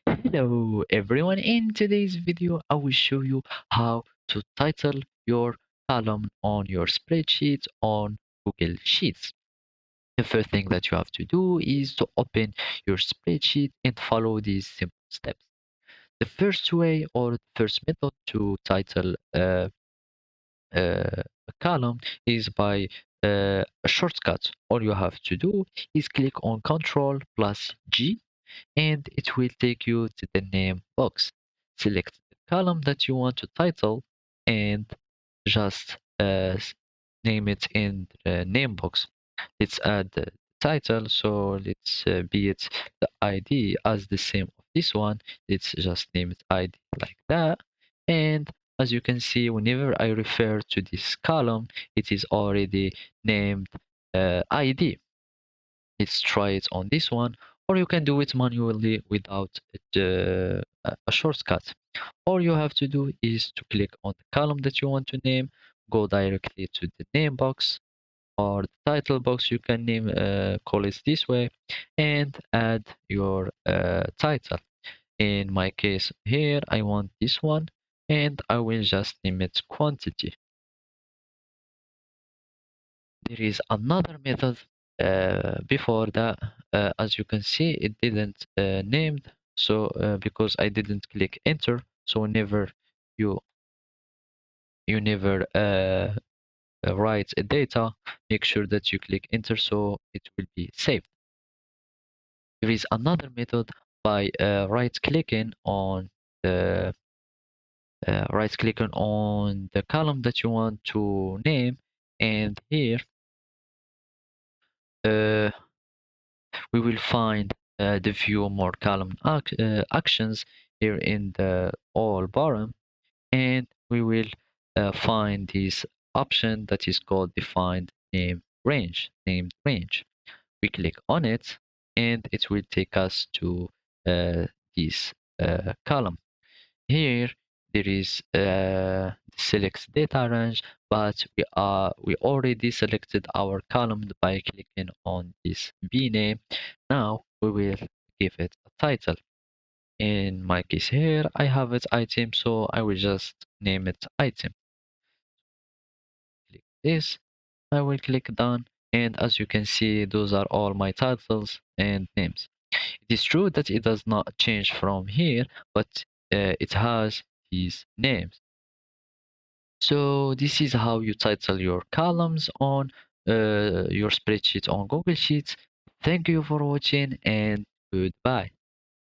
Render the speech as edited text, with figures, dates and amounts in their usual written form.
Hello everyone, in today's video I will show you how to title your column on your spreadsheet on Google Sheets. The first thing that you have to do is to open your spreadsheet and follow these simple steps. The first way or first method to title a column is by a shortcut. All you have to do is click on Ctrl plus G and it will take you to the name box. Select the column that you want to title and just name it in the name box. Let's add the title, so let's be it the ID as the same of this one. Let's just name it ID like that. And as you can see, whenever I refer to this column, it is already named ID. Let's try it on this one, or you can do it manually without a shortcut. All you have to do is to click on the column that you want to name, go directly to the name box or the title box, you can name call it this way, and add your title. In my case here, I want this one, and I will just name it quantity. There is another method before that. As you can see, it didn't named, so because I didn't click enter, so whenever you never write a data, make sure that you click enter so it will be saved. There is another method by right clicking on the column that you want to name, and here uh, we will find the view more column actions here in the all bottom, and we will find this option that is called defined named range. We click on it and it will take us to this column. Here there is select data range, but we already selected our column by clicking on this b name. Now we will give it a title. In my case here, I have it item, so I will just name it item. Click this, I will click done, and as you can see, those are all my titles and names. It is true that it does not change from here, but it has these names. So this is how you title your columns on your spreadsheet on Google Sheets. Thank you for watching and goodbye.